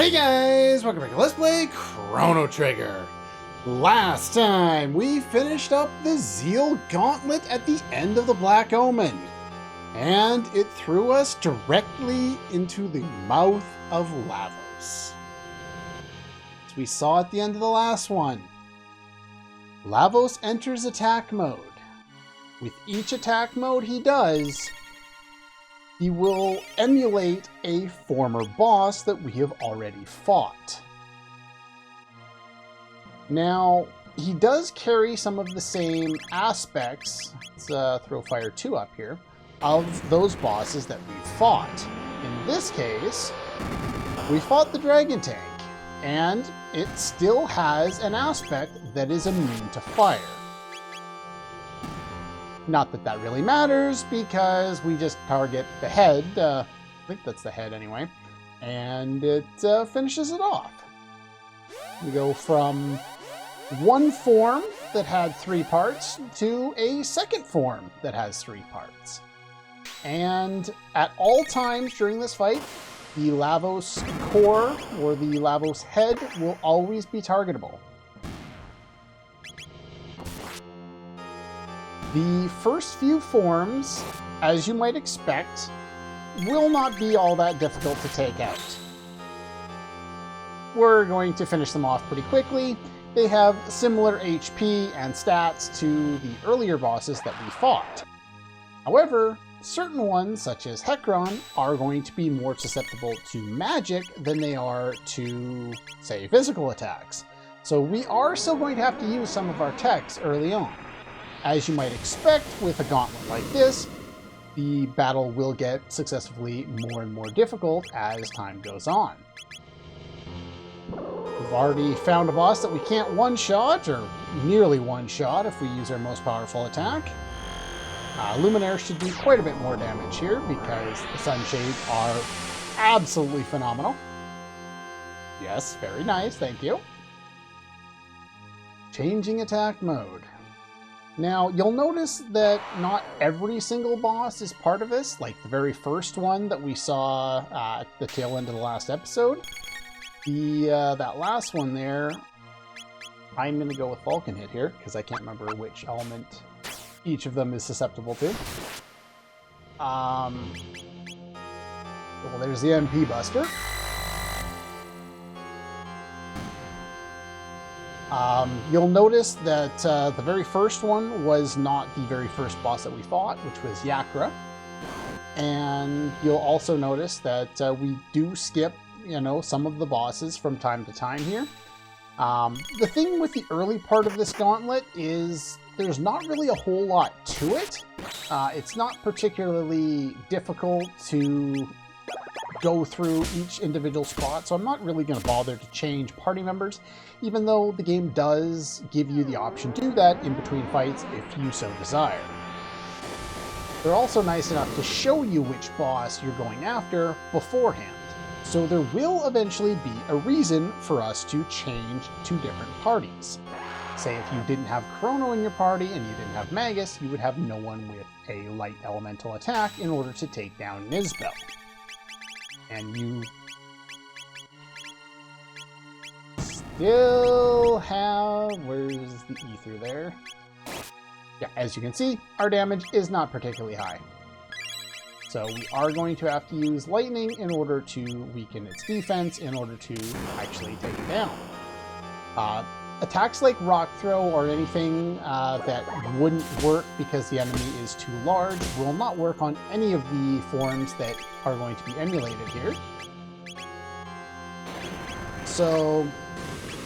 Hey guys, welcome back to Let's Play Chrono Trigger. Last time we finished up the Zeal Gauntlet at the end of the Black Omen, and it threw us directly into the mouth of Lavos. As we saw at the end of the last one, Lavos enters attack mode. With each attack mode he does, he will emulate a former boss that we have already fought. Now, he does carry some of the same aspects, let's throw Fire 2 up here, of those bosses that we fought. In this case, we fought the Dragon Tank, and it still has an aspect that is immune to fire. Not that that really matters, because we just target the head, I think that's the head anyway, and it finishes it off. We go from one form that had 3 parts to a second form that has 3 parts. And at all times during this fight, the Lavos core, or the Lavos head, will always be targetable. The first few forms, as you might expect, will not be all that difficult to take out. We're going to finish them off pretty quickly. They have similar HP and stats to the earlier bosses that we fought. However, certain ones, such as Hekron, are going to be more susceptible to magic than they are to, say, physical attacks. So we are still going to have to use some of our techs early on. As you might expect with a gauntlet like this, the battle will get successively more and more difficult as time goes on. We've already found a boss that we can't one-shot, or nearly one-shot if we use our most powerful attack. Luminaire should do quite a bit more damage here because the Sunshades are absolutely phenomenal. Yes, very nice, thank you. Changing attack mode. Now, you'll notice that not every single boss is part of this, like the very first one that we saw at the tail end of the last episode. That last one there, I'm going to go with Vulcan Hit here, because I can't remember which element each of them is susceptible to. Well, there's the MP Buster. You'll notice that the very first one was not the very first boss that we fought, which was Yakra. And you'll also notice that we do skip, some of the bosses from time to time here. The thing with the early part of this gauntlet is there's not really a whole lot to it. It's not particularly difficult to go through each individual spot, so I'm not really going to bother to change party members, even though the game does give you the option to do that in between fights if you so desire. They're also nice enough to show you which boss you're going after beforehand, so there will eventually be a reason for us to change to different parties. Say if you didn't have Chrono in your party and you didn't have Magus, you would have no one with a light elemental attack in order to take down Nisbel. And you still have, where's the ether there? Yeah, as you can see, our damage is not particularly high. So we are going to have to use lightning in order to weaken its defense in order to actually take it down. Attacks like Rock Throw or anything that wouldn't work because the enemy is too large will not work on any of the forms that are going to be emulated here. So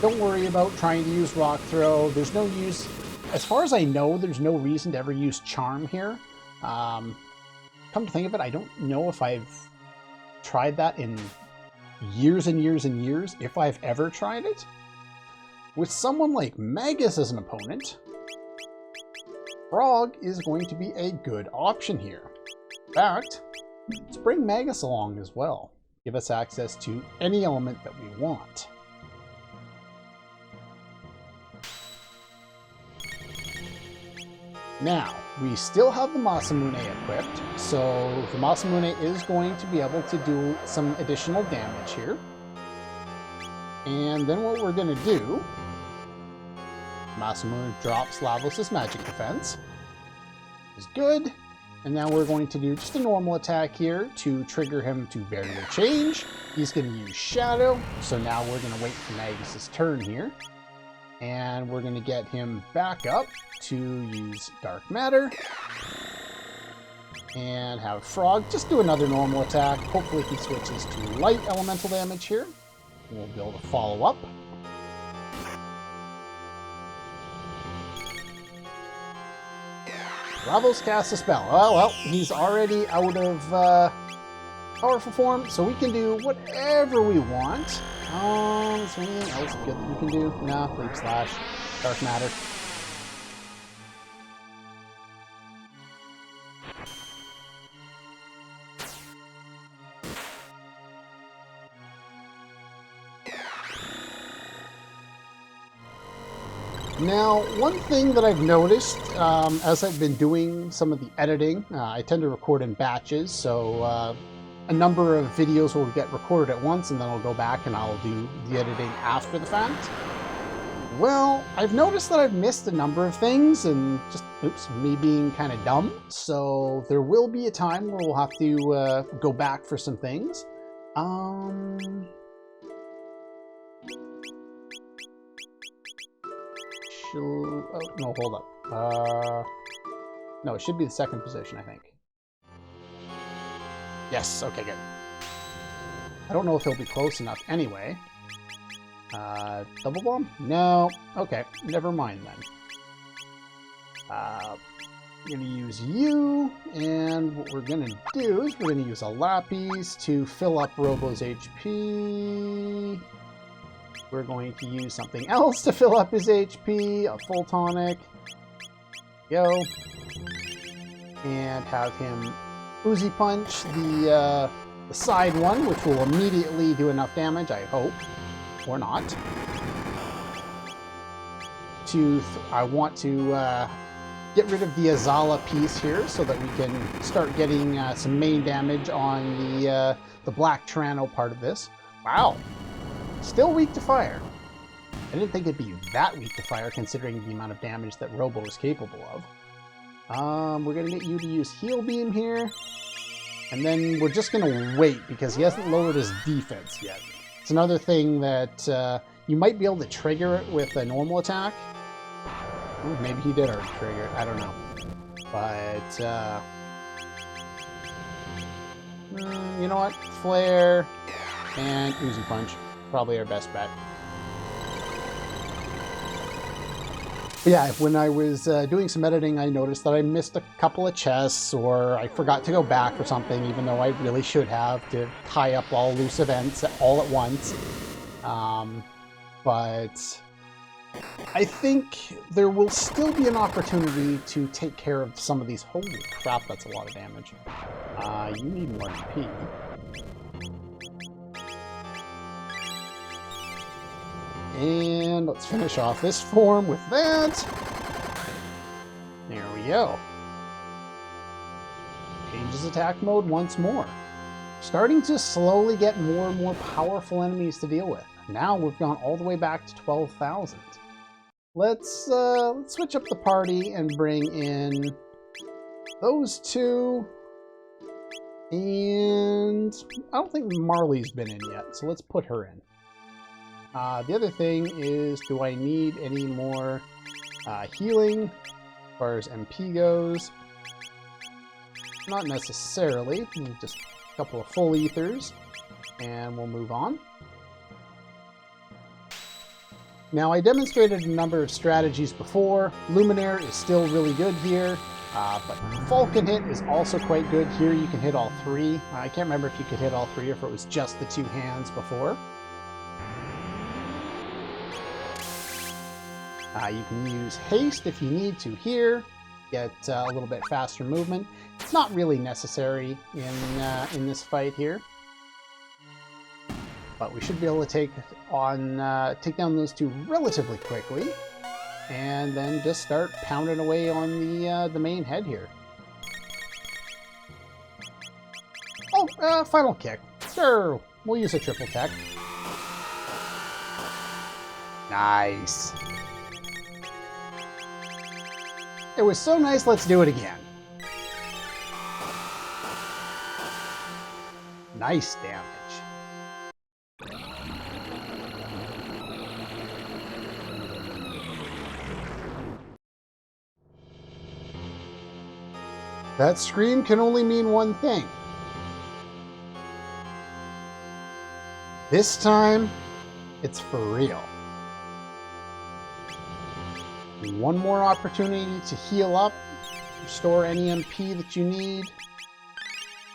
don't worry about trying to use Rock Throw. There's no use, as far as I know, there's no reason to ever use Charm here. Come to think of it, I don't know if I've tried that in years and years and years, if I've ever tried it. With someone like Magus as an opponent, Frog is going to be a good option here. In fact, let's bring Magus along as well. Give us access to any element that we want. Now, we still have the Masamune equipped, so the Masamune is going to be able to do some additional damage here. And then what we're going to do, Masamune drops Lavos' magic defense. Is good. And now we're going to do just a normal attack here to trigger him to barrier change. He's going to use Shadow. So now we're going to wait for Magus' turn here. And we're going to get him back up to use Dark Matter. And have Frog just do another normal attack. Hopefully he switches to light elemental damage here. We'll be able to follow up. Lavos casts a spell. Oh, well, he's already out of powerful form, so we can do whatever we want. Is there anything else good that we can do? No, Leap Slash, Dark Matter. Now, one thing that I've noticed as I've been doing some of the editing, I tend to record in batches, so a number of videos will get recorded at once, and then I'll go back and I'll do the editing after the fact. Well, I've noticed that I've missed a number of things, and just, oops, me being kind of dumb, so there will be a time where we'll have to go back for some things. Oh, no, hold up. No, it should be the second position, I think. Yes, okay, good. I don't know if he'll be close enough anyway. Double bomb? No. Okay, never mind then. We're going to use you, and what we're going to do is we're going to use a Lapis to fill up Robo's HP. We're going to use something else to fill up his HP, a full tonic. Go. And have him Uzi Punch the side one, which will immediately do enough damage, I hope. Or not. I want to get rid of the Azala piece here so that we can start getting some main damage on the Black Chrono part of this. Wow. Still weak to fire. I didn't think it'd be that weak to fire considering the amount of damage that Robo is capable of. We're going to get you to use Heal Beam here. And then we're just going to wait because he hasn't lowered his defense yet. It's another thing that you might be able to trigger it with a normal attack. Ooh, maybe he did already trigger it. I don't know. But, you know what? Flare and Uzi Punch. Probably our best bet. But yeah, when I was doing some editing, I noticed that I missed a couple of chests, or I forgot to go back or something, even though I really should have, to tie up all loose events all at once. But I think there will still be an opportunity to take care of some of these. Holy crap, that's a lot of damage. You need more MP. And let's finish off this form with that. There we go. Changes attack mode once more. Starting to slowly get more and more powerful enemies to deal with. Now we've gone all the way back to 12,000. Let's switch up the party and bring in those two. And I don't think Marley's been in yet, so let's put her in. The other thing is, do I need any more healing as far as MP goes? Not necessarily. Just a couple of full ethers, and we'll move on. Now, I demonstrated a number of strategies before. Luminaire is still really good here, but Falcon Hit is also quite good. Here you can hit all three. I can't remember if you could hit all three or if it was just the two hands before. You can use haste if you need to here, get a little bit faster movement. It's not really necessary in this fight here, but we should be able to take down those two relatively quickly, and then just start pounding away on the main head here. Oh, final kick. Sure, we'll use a triple tech. Nice. It was so nice, let's do it again. Nice damage. That scream can only mean one thing. This time, it's for real. One more opportunity to heal up, restore any MP that you need,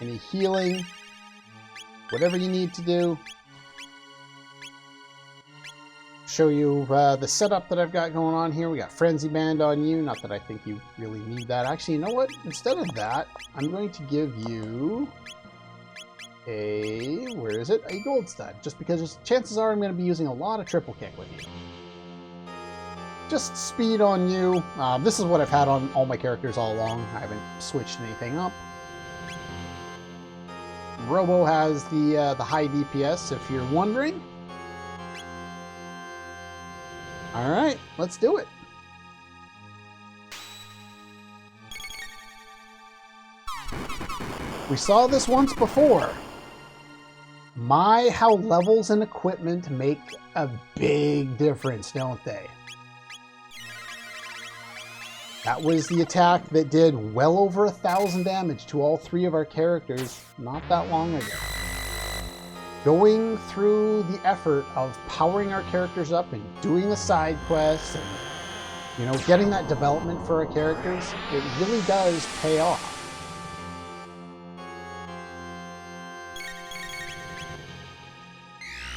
any healing, whatever you need to do. Show you the setup that I've got going on here. We got Frenzy Band on you. Not that I think you really need that. Actually, you know what? Instead of that, I'm going to give you a, where is it? A gold stud. Just because chances are I'm going to be using a lot of triple kick with you. Just speed on you. This is what I've had on all my characters all along. I haven't switched anything up. Robo has the high DPS, if you're wondering. All right, let's do it. We saw this once before. My, how levels and equipment make a big difference, don't they? That was the attack that did well over 1,000 damage to all three of our characters not that long ago. Going through the effort of powering our characters up and doing the side quests and, you know, getting that development for our characters, it really does pay off.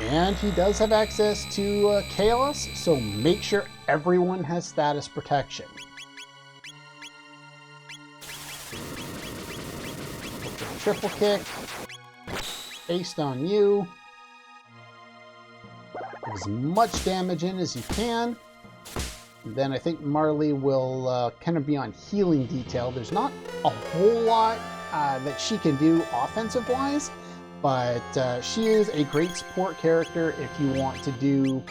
And he does have access to Chaos, so make sure everyone has status protection. Triple kick. Based on you. Get as much damage in as you can. And then I think Marley will kind of be on healing detail. There's not a whole lot that she can do offensive-wise, but she is a great support character if you want to do,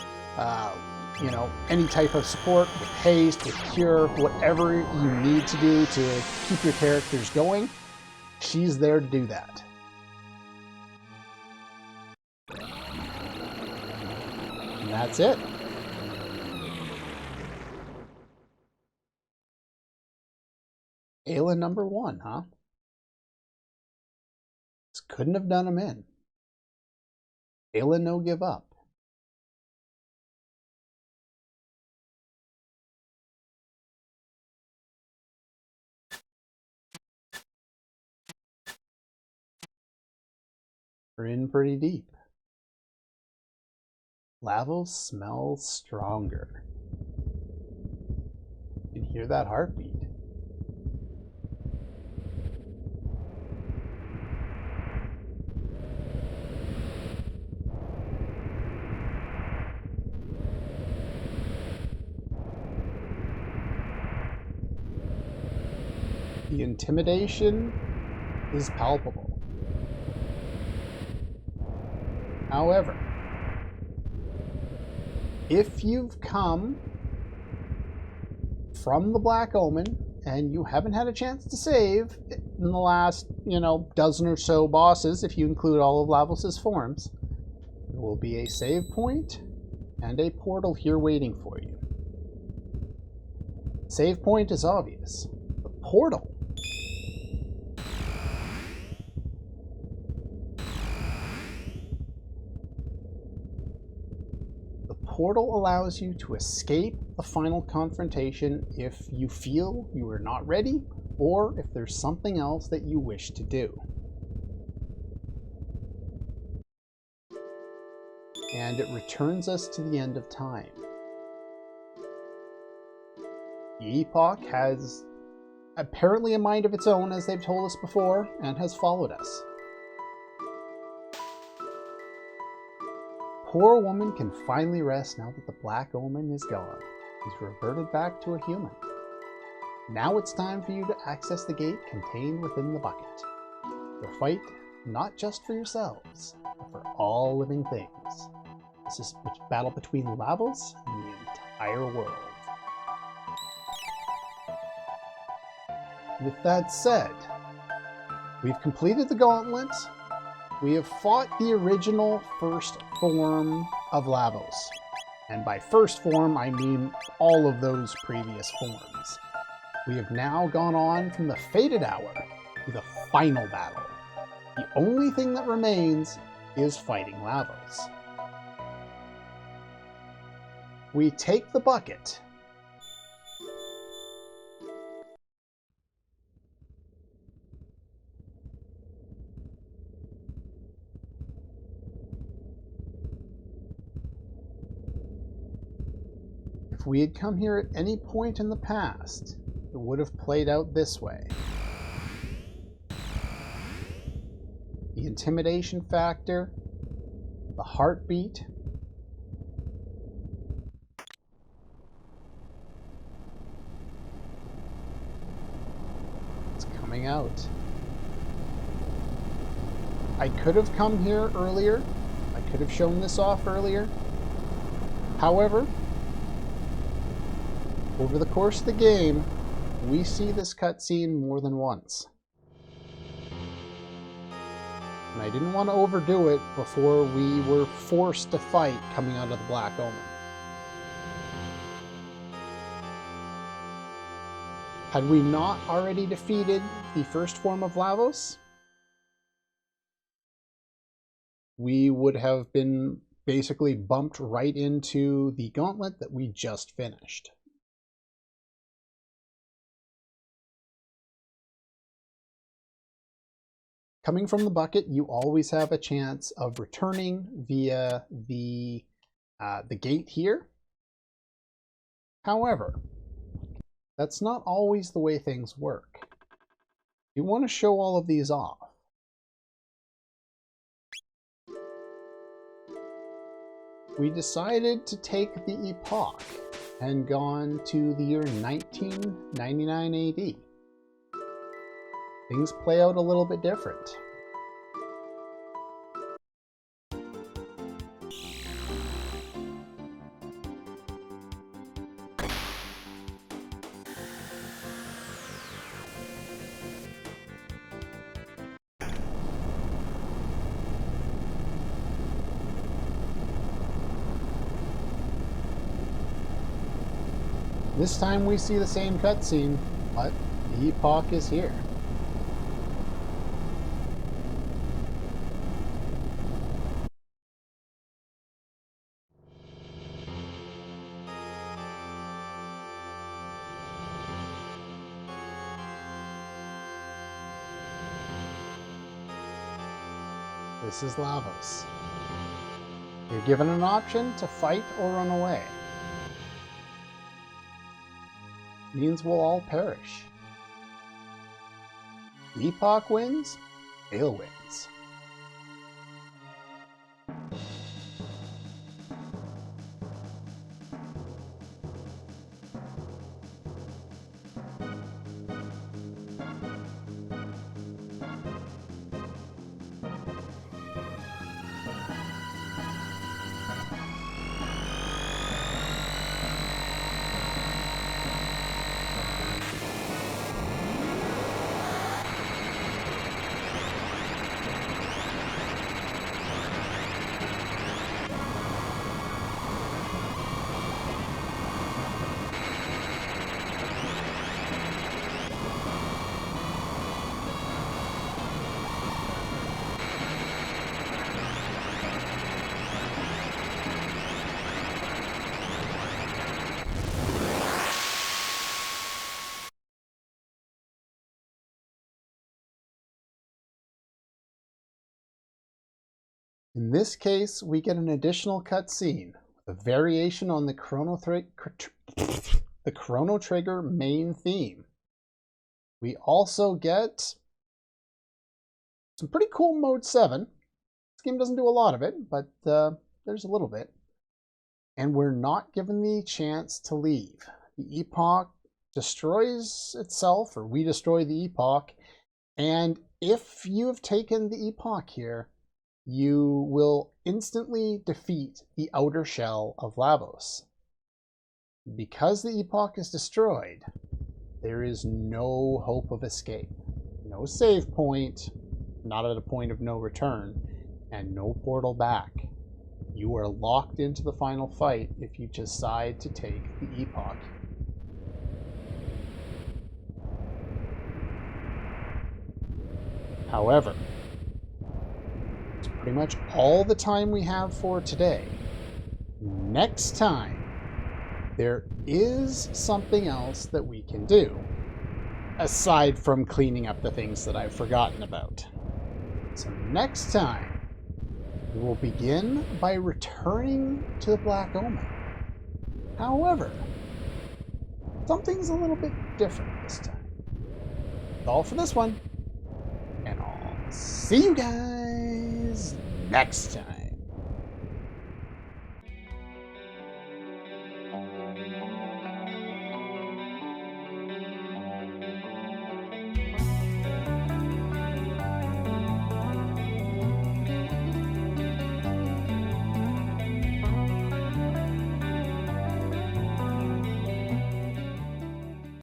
you know, any type of support with haste, with cure, whatever you need to do to keep your characters going. She's there to do that. And that's it. Aelin number 1, huh? Just couldn't have done him in. Aelin no give up. We're in pretty deep. Lavos smells stronger. You can hear that heartbeat. The intimidation is palpable. However, if you've come from the Black Omen and you haven't had a chance to save in the last, you know, dozen or so bosses, if you include all of Lavos' forms, there will be a save point and a portal here waiting for you. Save point is obvious. The portal, portal allows you to escape the final confrontation if you feel you are not ready, or if there's something else that you wish to do. And it returns us to the end of time. The Epoch has apparently a mind of its own, as they've told us before, and has followed us. Poor woman can finally rest now that the Black Omen is gone. He's reverted back to a human. Now it's time for you to access the gate contained within the bucket. To fight not just for yourselves, but for all living things. This is a battle between Lavos and the entire world. With that said, we've completed the gauntlet. We have fought the original first form of Lavos. And by first form, I mean all of those previous forms. We have now gone on from the fated hour to the final battle. The only thing that remains is fighting Lavos. We take the bucket. If we had come here at any point in the past, it would have played out this way. The intimidation factor, the heartbeat, it's coming out. I could have come here earlier. I could have shown this off earlier. However, over the course of the game, we see this cutscene more than once. And I didn't want to overdo it before we were forced to fight coming out of the Black Omen. Had we not already defeated the first form of Lavos, we would have been basically bumped right into the gauntlet that we just finished. Coming from the bucket, you always have a chance of returning via the gate here. However, that's not always the way things work. You want to show all of these off. We decided to take the epoch and gone to the year 1999 AD. Things play out a little bit different. This time we see the same cutscene, but the epoch is here. This is Lavos. You're given an option to fight or run away. Means we'll all perish. Epoch wins, Vale wins. In this case, we get an additional cutscene with a variation on the Chrono Trigger main theme. We also get some pretty cool Mode 7. This game doesn't do a lot of it, but there's a little bit. And we're not given the chance to leave. The epoch destroys itself, or we destroy the epoch, and if you have taken the epoch here, you will instantly defeat the outer shell of Lavos. Because the epoch is destroyed, there is no hope of escape. No save point, not at a point of no return, and no portal back. You are locked into the final fight if you decide to take the epoch. However, it's pretty much all the time we have for today. Next time, there is something else that we can do, aside from cleaning up the things that I've forgotten about. So next time, we will begin by returning to the Black Omen. However, something's a little bit different this time. That's all for this one, and I'll see you guys next time.